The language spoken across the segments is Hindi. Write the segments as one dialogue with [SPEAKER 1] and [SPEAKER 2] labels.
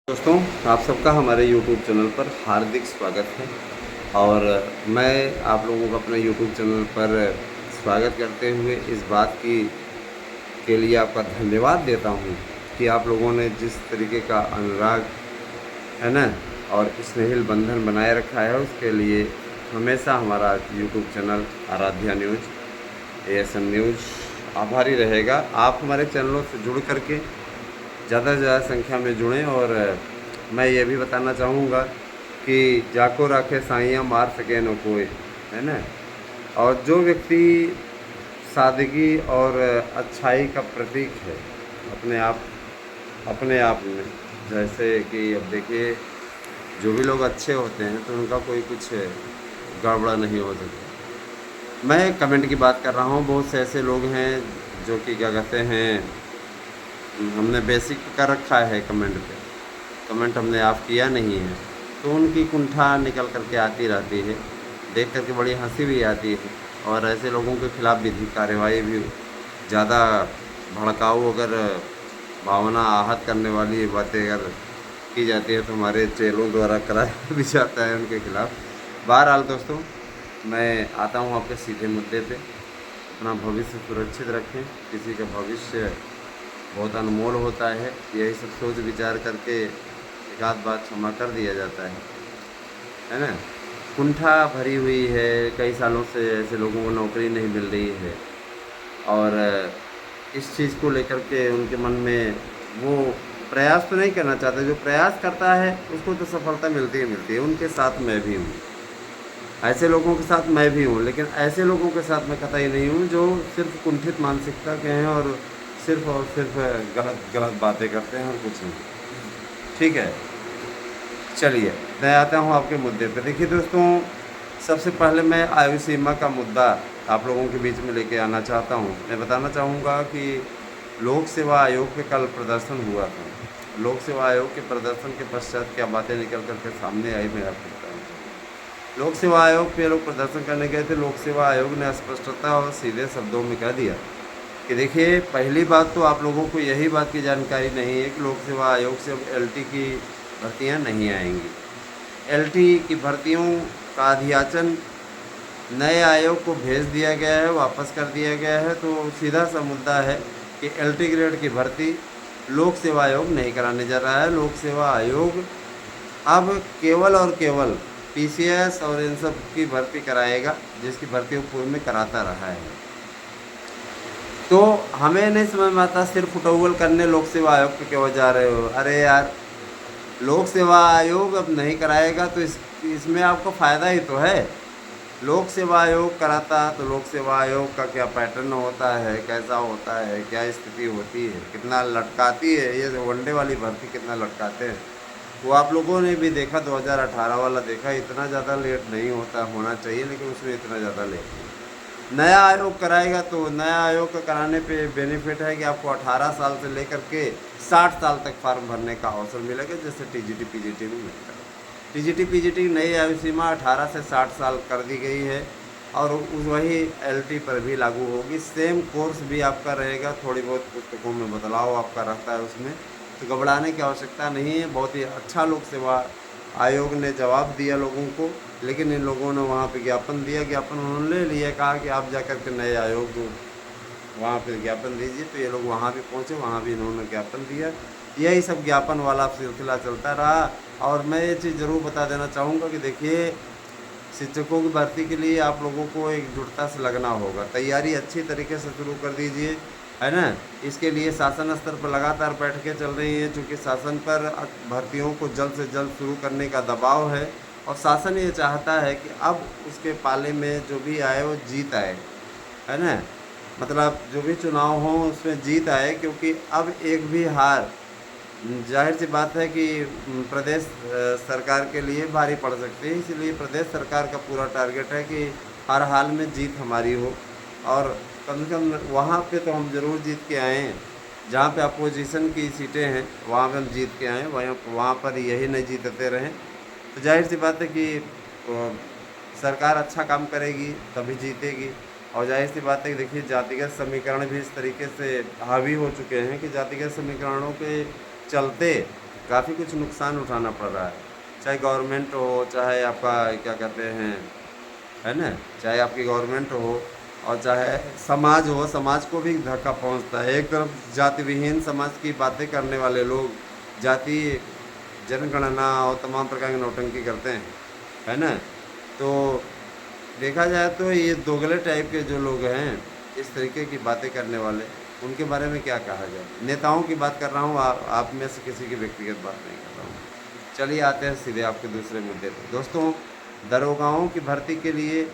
[SPEAKER 1] दोस्तों, आप सबका हमारे YouTube चैनल पर हार्दिक स्वागत है। और मैं आप लोगों को अपने YouTube चैनल पर स्वागत करते हुए इस बात की के लिए आपका धन्यवाद देता हूँ कि आप लोगों ने जिस तरीके का अनुराग है ना और स्नेहिल बंधन बनाए रखा है, उसके लिए हमेशा हमारा YouTube channel Aaradhya news, ASM news आभारी रहेगा। आप हमारे चैनलों से जुड़ करके ज़्यादा से ज़्यादा संख्या में जुड़ें। और मैं ये भी बताना चाहूँगा कि जाको राखे साइयाँ मार सके न कोई, है ना। और जो व्यक्ति सादगी और अच्छाई का प्रतीक है अपने आप में, जैसे कि अब देखिए, जो भी लोग अच्छे होते हैं तो उनका कोई कुछ गड़बड़ा नहीं हो सकता। मैं कमेंट की बात कर रहा हूँ। बहुत से ऐसे लोग हैं जो कि क्या कहते हैं, हमने बेसिक कर रखा है कमेंट पे, कमेंट हमने ऑफ किया नहीं है, तो उनकी कुंठा निकल करके आती रहती है, देख करके बड़ी हंसी भी आती है। और ऐसे लोगों के खिलाफ विधिक कार्यवाही भी, ज़्यादा भड़काऊ अगर भावना आहत करने वाली बातें अगर की जाती है तो हमारे चेलों द्वारा कराया भी जाता है उनके खिलाफ। बहरहाल दोस्तों, मैं आता हूँ आपके सीधे मुद्दे पे। अपना भविष्य सुरक्षित रखें। किसी का भविष्य बहुत अनमोल होता है, यही सब सोच विचार करके एक आध बात क्षमा कर दिया जाता है ना। कुंठा भरी हुई है, कई सालों से ऐसे लोगों को नौकरी नहीं मिल रही है, और इस चीज़ को लेकर के उनके मन में वो प्रयास तो नहीं करना चाहते। जो प्रयास करता है उसको तो सफलता मिलती ही मिलती है। उनके साथ मैं भी हूँ, ऐसे लोगों के साथ मैं भी हूँ, लेकिन ऐसे लोगों के साथ मैं कतई नहीं हूँ जो सिर्फ कुंठित मानसिकता के हैं और सिर्फ गलत गलत बातें करते हैं और कुछ नहीं। ठीक है, चलिए मैं आता हूँ आपके मुद्दे पे। देखिए दोस्तों, सबसे पहले मैं आयु सीमा का मुद्दा आप लोगों के बीच में लेके आना चाहता हूँ। मैं बताना चाहूँगा कि लोक सेवा आयोग पे कल प्रदर्शन हुआ था। लोक सेवा आयोग के प्रदर्शन के पश्चात क्या बातें निकल करके सामने आई, मैं आपको बताऊँ। लोक सेवा आयोग पे लोग प्रदर्शन करने गए थे। लोक सेवा आयोग ने स्पष्टता और सीधे शब्दों में कह दिया कि देखिए, पहली बात तो आप लोगों को यही बात की जानकारी नहीं है कि लोक सेवा आयोग से अब LT की भर्तियां नहीं आएंगी। LT की भर्तियों का अधियाचन नए आयोग को भेज दिया गया है, वापस कर दिया गया है। तो सीधा सा मुद्दा है कि LT ग्रेड की भर्ती लोक सेवा आयोग नहीं कराने जा रहा है। लोक सेवा आयोग अब केवल और केवल PCS और इन सब की भर्ती कराएगा, जिसकी भर्ती वो पूर्व में कराता रहा है। तो हमें नहीं समझ में आता, सिर्फ उटौवल करने लोक सेवा आयोग पे क्यों जा रहे हो। अरे यार, लोक सेवा आयोग अब नहीं कराएगा तो इसमें आपको फ़ायदा ही तो है। लोक सेवा आयोग कराता तो लोक सेवा आयोग का क्या पैटर्न होता है, कैसा होता है, क्या स्थिति होती है, कितना लटकाती है, ये वनडे वाली भर्ती कितना लटकाते हैं, वो आप लोगों ने भी देखा। 2018 वाला देखा। इतना ज़्यादा लेट नहीं होना चाहिए, लेकिन उसमें इतना ज़्यादा लेट नहीं। नया आयोग कराएगा तो नया आयोग का कराने पे बेनिफिट है कि आपको 18 साल से लेकर के 60 साल तक फार्म भरने का अवसर मिलेगा, जैसे TGT PGT में मिलता है। TGT PGT नई आयु सीमा 18 से 60 साल कर दी गई है, और वही LT पर भी लागू होगी। सेम कोर्स भी आपका रहेगा, थोड़ी बहुत पुस्तकों में बदलाव आपका रहता है उसमें, तो घबराने की आवश्यकता नहीं है। बहुत ही अच्छा लोक सेवा आयोग ने जवाब दिया लोगों को, लेकिन इन लोगों ने वहाँ पे ज्ञापन दिया। ज्ञापन उन्होंने ले लिया, कहा कि आप जाकर के नए आयोग को वहाँ पे ज्ञापन दीजिए। तो ये लोग वहाँ भी पहुँचे, वहाँ भी इन्होंने ज्ञापन दिया। यही सब ज्ञापन वाला सिलसिला चलता रहा। और मैं ये चीज़ ज़रूर बता देना चाहूँगा कि देखिए, शिक्षकों की भर्ती के लिए आप लोगों को एकजुटता से लगना होगा। तैयारी अच्छी तरीके से शुरू कर दीजिए, है ना। इसके लिए शासन स्तर पर लगातार बैठकें चल रही हैं, चूँकि शासन पर भर्तियों को जल्द से जल्द शुरू करने का दबाव है, और शासन ये चाहता है कि अब उसके पाले में जो भी आए वो जीत आए, है ना। मतलब जो भी चुनाव हो उसमें जीत आए, क्योंकि अब एक भी हार जाहिर सी बात है कि प्रदेश सरकार के लिए भारी पड़ सकती है। इसलिए प्रदेश सरकार का पूरा टारगेट है कि हर हाल में जीत हमारी हो, और कम से कम वहाँ पे तो हम ज़रूर जीत के आए हैं। जहाँ पे अपोजिशन की सीटें हैं वहाँ पे हम जीत के आए हैं, वहाँ पर यही नहीं जीतते रहें। तो जाहिर सी बात है कि सरकार अच्छा काम करेगी तभी जीतेगी। और जाहिर सी बात है कि देखिए, जातिगत समीकरण भी इस तरीके से हावी हो चुके हैं कि जातिगत समीकरणों के चलते काफ़ी कुछ नुकसान उठाना पड़ रहा है, चाहे गवर्नमेंट हो, चाहे आपका क्या कहते हैं, है ना, चाहे आपकी गवर्नमेंट हो और चाहे समाज हो, समाज को भी धक्का पहुंचता है। एक तरफ जाति विहीन समाज की बातें करने वाले लोग जाति जनगणना और तमाम प्रकार की नौटंकी करते हैं, है ना। तो देखा जाए तो ये दोगले टाइप के जो लोग हैं, इस तरीके की बातें करने वाले, उनके बारे में क्या कहा जाए। नेताओं की बात कर रहा हूँ, आप में से किसी की व्यक्तिगत बात नहीं कर रहा हूँ। चलिए आते हैं सीधे आपके दूसरे मुद्दे पर। दोस्तों, दरोगाओं की भर्ती के लिए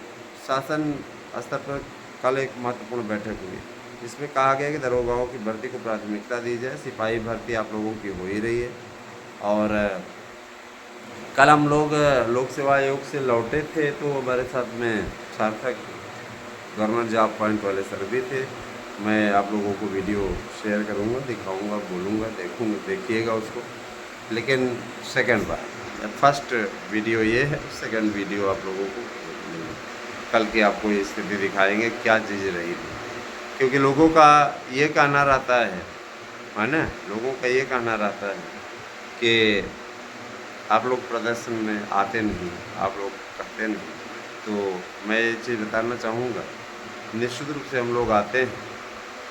[SPEAKER 1] शासन स्तर पर कल एक महत्वपूर्ण बैठक हुई, जिसमें कहा गया कि दरोगाओं की भर्ती को प्राथमिकता दी जाए। सिपाही भर्ती आप लोगों की हो ही रही है, और कल हम लोग लोक सेवा आयोग से लौटे थे, तो हमारे साथ में सार्थक गवर्नमेंट जॉब पॉइंट वाले सर भी थे। मैं आप लोगों को वीडियो शेयर करूंगा, दिखाऊंगा, बोलूँगा, देखिएगा उसको। लेकिन सेकंड बार, फर्स्ट वीडियो ये है, सेकंड वीडियो आप लोगों को कल की आपको ये स्थिति दिखाएंगे क्या चीज़ रही थी। क्योंकि लोगों का ये कहना रहता है ना, लोगों का ये कहना रहता है कि आप लोग प्रदर्शन में आते नहीं, आप लोग करते नहीं। तो मैं ये चीज़ बताना चाहूँगा, निश्चित रूप से हम लोग आते हैं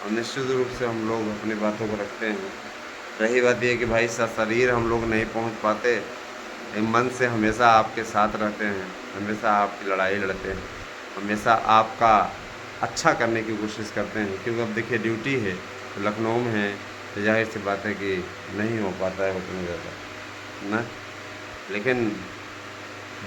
[SPEAKER 1] और निश्चित रूप से हम लोग अपनी बातों को रखते हैं। रही बात ये कि भाई शरीर हम लोग नहीं पहुँच पाते, मन से हमेशा आपके साथ रहते हैं, हमेशा आपकी लड़ाई लड़ते हैं, हमेशा आपका अच्छा करने की कोशिश करते हैं। क्योंकि अब देखिए ड्यूटी है, तो लखनऊ में है, तो जाहिर सी बात है कि नहीं हो पाता है उतना ज़्यादा ना। लेकिन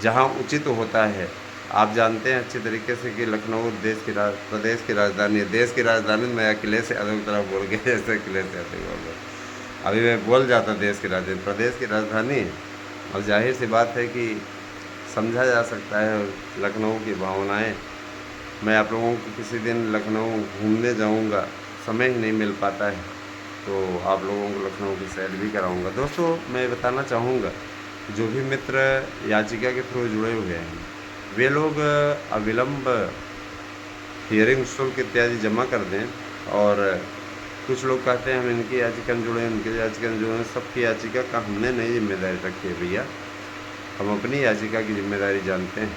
[SPEAKER 1] जहाँ उचित होता है, आप जानते हैं अच्छी तरीके से कि लखनऊ प्रदेश की राजधानी है। देश की राजधानी मैं अकेले से अलग तरह बोल गया, जैसे अकेले से ऐसे बोल रहा। अभी मैं बोल जाता देश की राजधानी, प्रदेश की राजधानी है, और जाहिर सी बात है कि समझा जा सकता है लखनऊ की भावनाएं। मैं आप लोगों को किसी दिन लखनऊ घूमने जाऊंगा, समय ही नहीं मिल पाता है, तो आप लोगों को लखनऊ की सैर भी कराऊंगा। दोस्तों, मैं बताना चाहूँगा, जो भी मित्र याचिका के थ्रू जुड़े हुए हैं, वे लोग अविलंब हियरिंग शुल्क इत्यादि जमा कर दें। और कुछ लोग कहते हैं हम इनकी याचिका में जुड़े, उनकी याचिका में जुड़े। सबकी याचिका का हमने नहीं जिम्मेदारी रखी है भैया, हम अपनी याचिका की जिम्मेदारी जानते हैं।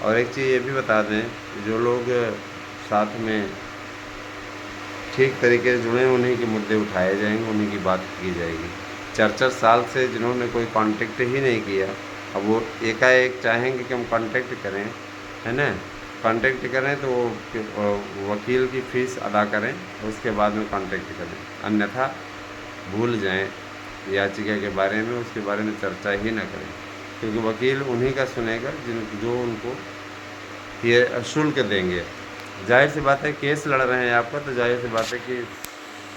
[SPEAKER 1] और एक चीज़ ये भी बता दें, जो लोग साथ में ठीक तरीके से जुड़े, उन्हीं के मुद्दे उठाए जाएंगे, उन्हीं की बात की जाएगी। 4-4 साल से जिन्होंने कोई कांटेक्ट ही नहीं किया, अब वो एकाएक चाहेंगे कि हम कांटेक्ट करें, है ना, कांटेक्ट करें तो वकील की फ़ीस अदा करें, उसके बाद में कांटेक्ट करें, अन्यथा भूल जाएं याचिका के बारे में, उसके बारे में चर्चा ही ना करें। क्योंकि वकील उन्हीं का सुनेगा जो उनको ये शुल्क देंगे। जाहिर सी बात है केस लड़ रहे हैं आपका, तो जाहिर सी बात है कि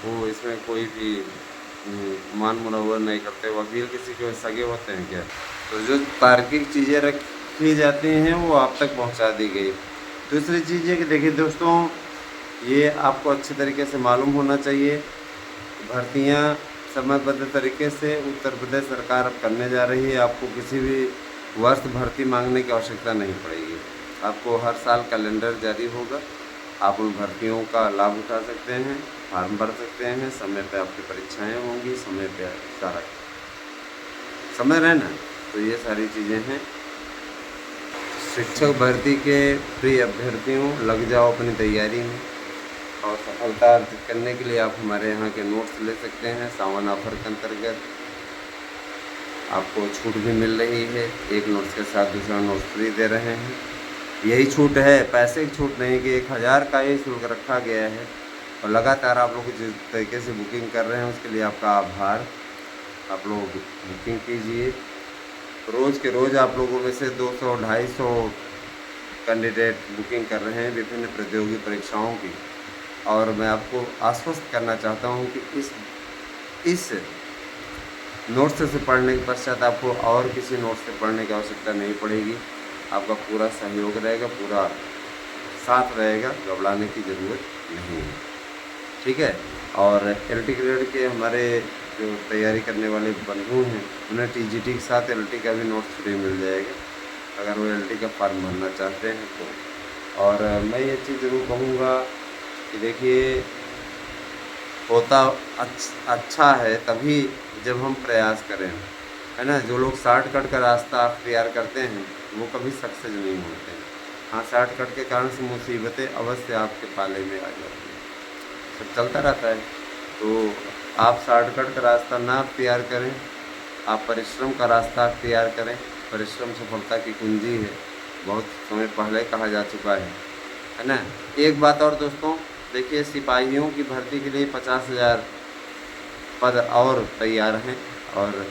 [SPEAKER 1] वो इसमें कोई भी मान मुनव्वर नहीं करते। वकील किसी के सगे होते हैं क्या? तो जो तार्किक चीज़ें रखी जाती हैं वो आप तक पहुंचा दी गई। दूसरी चीज़ है कि देखिए दोस्तों, ये आपको अच्छे तरीके से मालूम होना चाहिए, भर्तियां समयबद्ध तरीके से उत्तर प्रदेश सरकार अब करने जा रही है। आपको किसी भी वर्ष भर्ती मांगने की आवश्यकता नहीं पड़ेगी। आपको हर साल कैलेंडर जारी होगा, आप उन भर्तियों का लाभ उठा सकते हैं, फार्म भर सकते हैं, समय पे आपकी परीक्षाएं होंगी, समय पे सारा समय रहना। तो ये सारी चीज़ें हैं। शिक्षक भर्ती के प्रिय अभ्यर्थियों, लग जाओ अपनी तैयारी में, और सफलता अर्जित करने के लिए आप हमारे यहाँ के नोट्स ले सकते हैं। सावन ऑफर के अंतर्गत आपको छूट भी मिल रही है, एक नोट्स के साथ दूसरा नोट्स फ्री दे रहे हैं। यही छूट है, पैसे की छूट नहीं कि 1000 का ही शुल्क रखा गया है। और लगातार आप लोग जिस तरीके से बुकिंग कर रहे हैं उसके लिए आपका आभार। आप लोग बुकिंग कीजिए, रोज़ के रोज़ आप लोगों में से 200-250 कैंडिडेट बुकिंग कर रहे हैं विभिन्न प्रतियोगी परीक्षाओं की। और मैं आपको आश्वस्त करना चाहता हूं कि इस नोट्स से पढ़ने के पश्चात आपको और किसी नोट्स से पढ़ने की आवश्यकता नहीं पड़ेगी। आपका पूरा सहयोग रहेगा, पूरा साथ रहेगा, घबराने की ज़रूरत नहीं है, ठीक है। और LT ग्रेड के हमारे जो तैयारी करने वाले बंधु हैं, उन्हें TGT के साथ LT का भी नोट्स फ्री मिल जाएगा, अगर वो LT का फॉर्म भरना चाहते हैं तो। और मैं ये चीज़ ज़रूर कहूँगा कि देखिए, होता अच्छा है तभी जब हम प्रयास करें, है ना। जो लोग शॉर्टकट का रास्ता अख्तियार करते हैं वो कभी सक्सेस नहीं होते हैं। हाँ, शॉर्टकट के कारण से मुसीबतें अवश्य आपके पाले में आ जाती हैं, सब चलता रहता है। तो आप शॉर्टकट का रास्ता ना अख्तियार करें, आप परिश्रम का रास्ता अख्तियार करें। परिश्रम सफलता की कुंजी है, बहुत समय पहले कहा जा चुका है ना। एक बात और दोस्तों, देखिए सिपाहियों की भर्ती के लिए 50,000 पद और तैयार हैं, और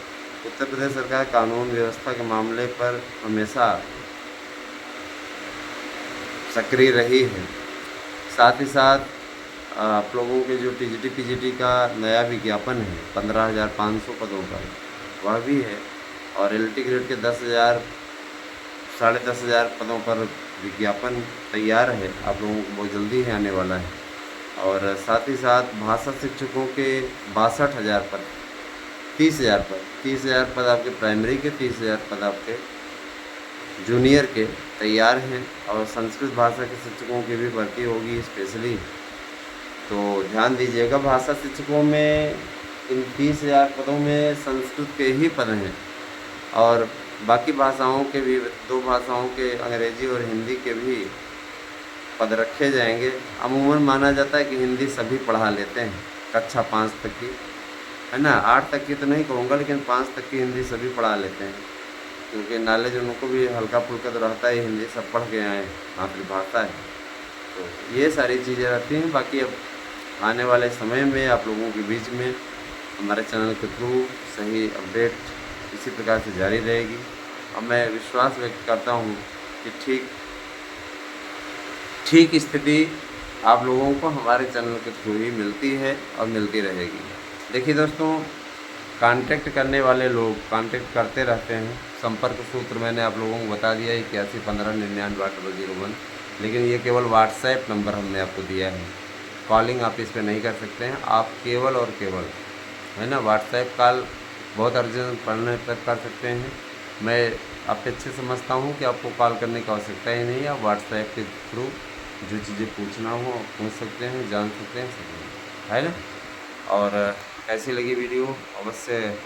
[SPEAKER 1] उत्तर प्रदेश सरकार कानून व्यवस्था के मामले पर हमेशा सक्रिय रही है। साथ ही साथ आप लोगों के जो टीजीटी पीजीटी का नया विज्ञापन है 15,500 पदों पर, वह भी है। और एलटी ग्रेड के 10,000 10,500 पदों पर विज्ञापन तैयार है, आप लोगों को बहुत जल्दी ही आने वाला है। और साथ ही साथ भाषा शिक्षकों के 62,000 पद, 30,000 पद आपके प्राइमरी के, 30,000 पद आपके जूनियर के तैयार हैं। और संस्कृत भाषा के शिक्षकों की भी भर्ती होगी स्पेशली, तो ध्यान दीजिएगा। भाषा शिक्षकों में इन 30,000 पदों में संस्कृत के ही पद हैं, और बाकी भाषाओं के भी, 2 भाषाओं के अंग्रेजी और हिंदी के भी पद रखे जाएंगे। अमूमन माना जाता है कि हिंदी सभी पढ़ा लेते हैं, कक्षा 5 तक की, है ना। 8 तक की तो नहीं कहूँगा, लेकिन 5 तक की हिंदी सभी पढ़ा लेते हैं, क्योंकि नॉलेज उनको भी हल्का फुल्का तो रहता है, हिंदी सब पढ़ के आए हैं, मातृभाषा है। तो ये सारी चीज़ें रहती हैं। बाकी अब आने वाले समय में आप लोगों के बीच में हमारे चैनल के थ्रू सही अपडेट इसी प्रकार से जारी रहेगी। और मैं विश्वास व्यक्त करता हूँ कि ठीक स्थिति आप लोगों को हमारे चैनल के थ्रू ही मिलती है और मिलती रहेगी। देखिए दोस्तों, कांटेक्ट करने वाले लोग कांटेक्ट करते रहते हैं। संपर्क सूत्र मैंने आप लोगों को बता दिया 8115998801, लेकिन ये केवल व्हाट्सएप नंबर हमने आपको दिया है। कॉलिंग आप इस पर नहीं कर सकते हैं, आप केवल और केवल, है ना, व्हाट्सएप कॉल बहुत अर्जेंट पड़ने पर कर सकते हैं। मैं अपेक्षित समझता हूँ कि आपको कॉल करने की आवश्यकता ही नहीं है। आप व्हाट्सएप के थ्रू जो चीज़ें पूछना हो पूछ सकते हैं, जान सकते हैं, है ना। और कैसी लगी वीडियो अवश्य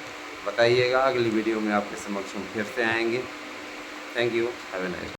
[SPEAKER 1] बताइएगा। अगली वीडियो में आपके समक्ष हम फिर से आएंगे। Thank you, have a nice.